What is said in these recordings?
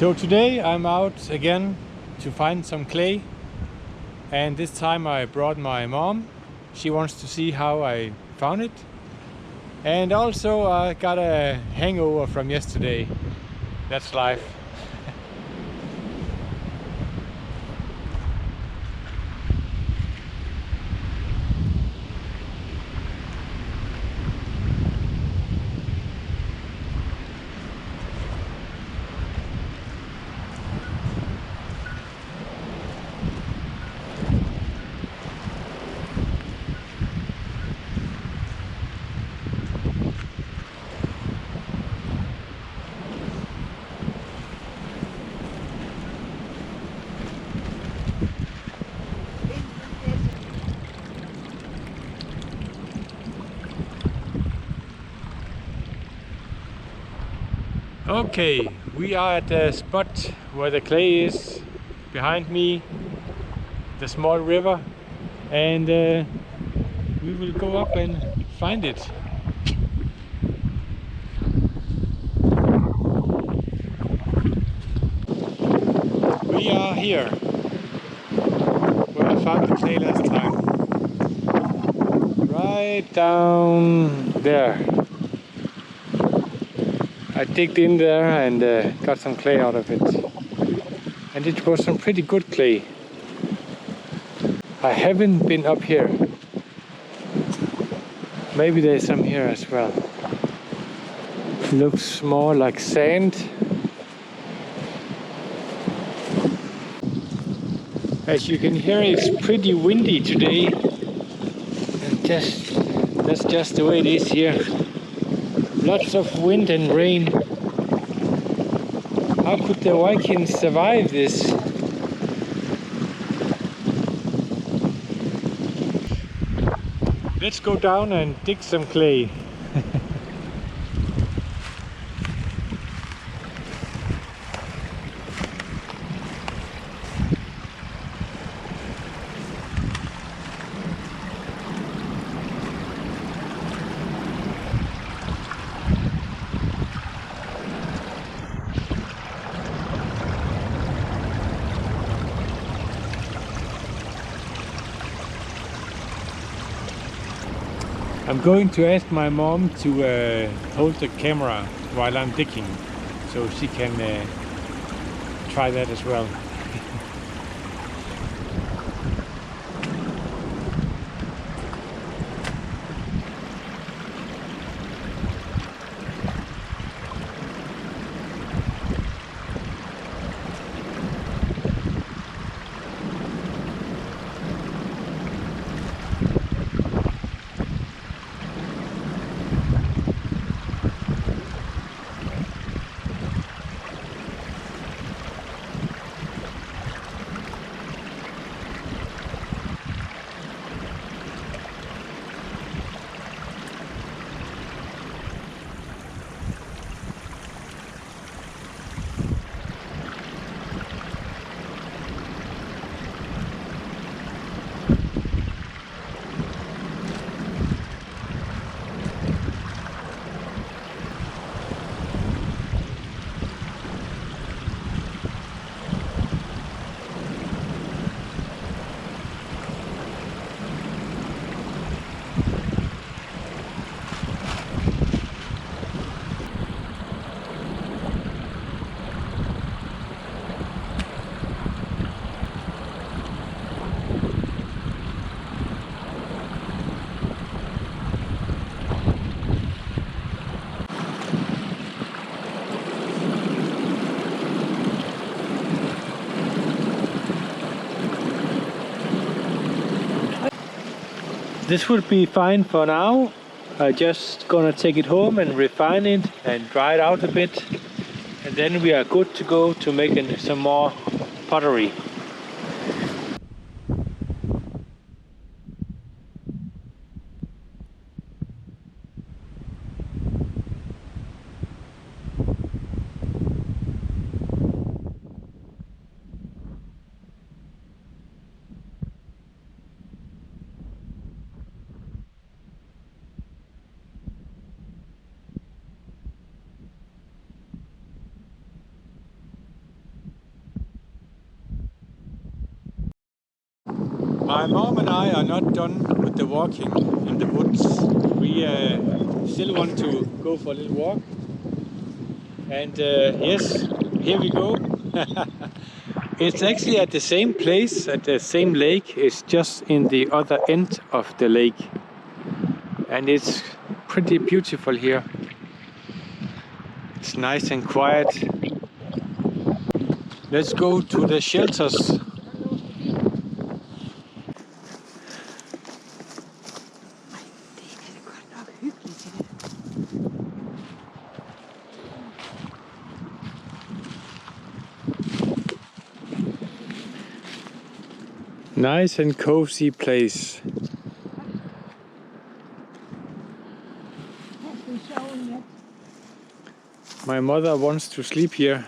So today I'm out again to find some clay, and this time I brought my mom. She wants to see how I found it, and also I got a hangover from yesterday. That's life. Okay, we are at the spot where the clay is behind me, the small river, and we will go up and find it. We are here where I found the clay last time. Right down there. I digged in there and got some clay out of it. And it was some pretty good clay. I haven't been up here. Maybe there's some here as well. Looks more like sand. As you can hear, it's pretty windy today. And that's just the way it is here. Lots of wind and rain. How could the Vikings survive this? Let's go down and dig some clay. I'm going to ask my mom to hold the camera while I'm digging, so she can try that as well. This would be fine for now. I'm just gonna take it home and refine it and dry it out a bit, and then we are good to go to making some more pottery. My mom and I are not done with the walking in the woods. We still want to go for a little walk. And yes, here we go. It's actually at the same place, at the same lake. It's just in the other end of the lake. And it's pretty beautiful here. It's nice and quiet. Let's go to the shelters. Nice and cozy place. My mother wants to sleep here.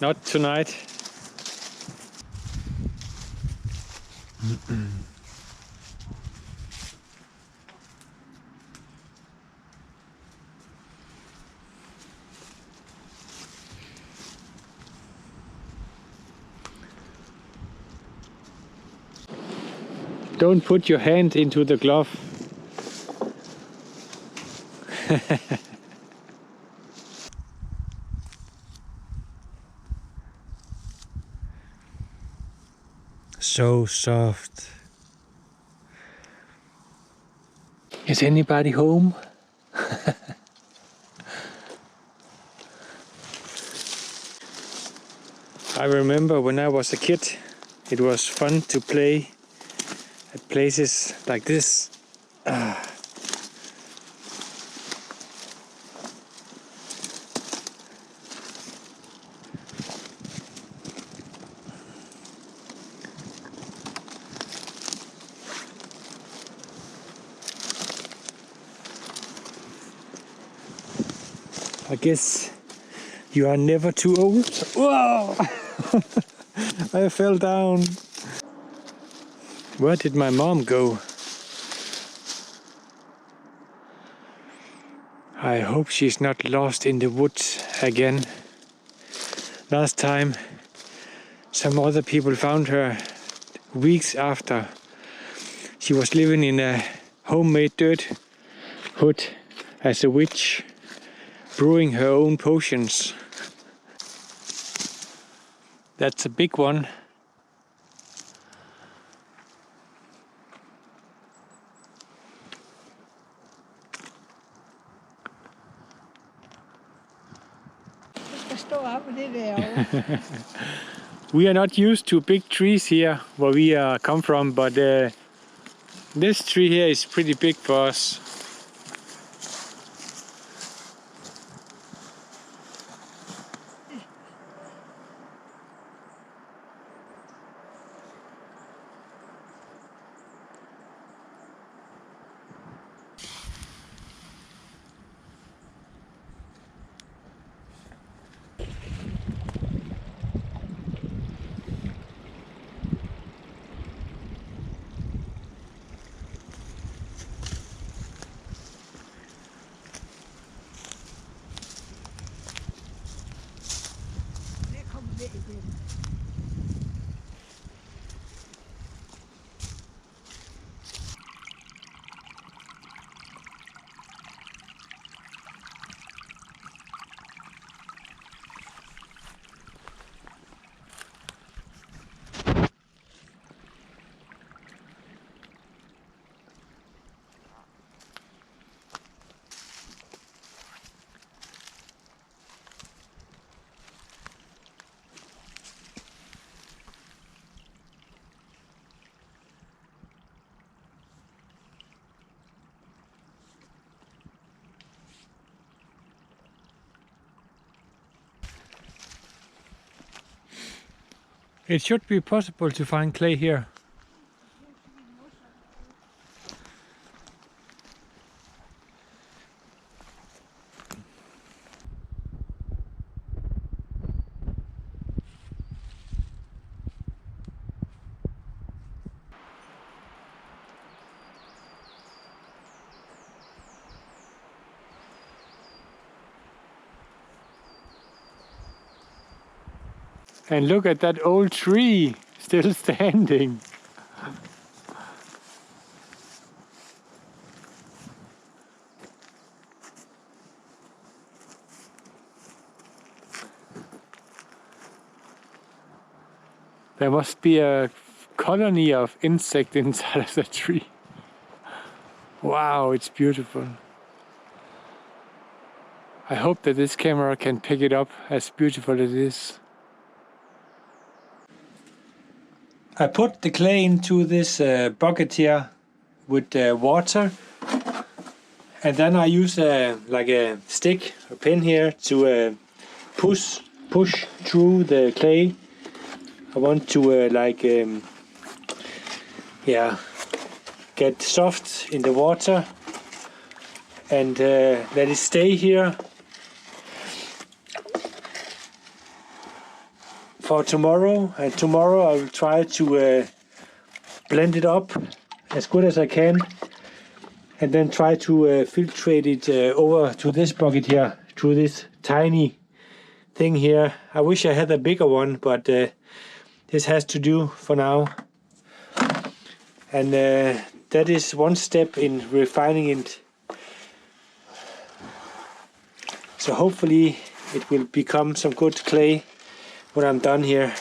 Not tonight. Don't put your hand into the glove. So soft. Is anybody home? I remember when I was a kid, it was fun to play at places like this. I guess you are never too old. Whoa! I fell down. Where did my mom go? I hope she's not lost in the woods again. Last time some other people found her weeks after. She was living in a homemade dirt hut as a witch, brewing her own potions. That's a big one. We are not used to big trees here where we come from, but this tree here is pretty big for us. It should be possible to find clay here. And look at that old tree, still standing. There must be a colony of insects inside of the tree. Wow, it's beautiful. I hope that this camera can pick it up as beautiful as it is. I put the clay into this bucket here with water, and then I use like a stick, a pin here to push through the clay. I want to get soft in the water and let it stay here for tomorrow. And tomorrow I will try to blend it up as good as I can, and then try to filtrate it over to this bucket here through this tiny thing here. I wish I had a bigger one, but this has to do for now. And that is one step in refining it. So hopefully it will become some good clay when I'm done here.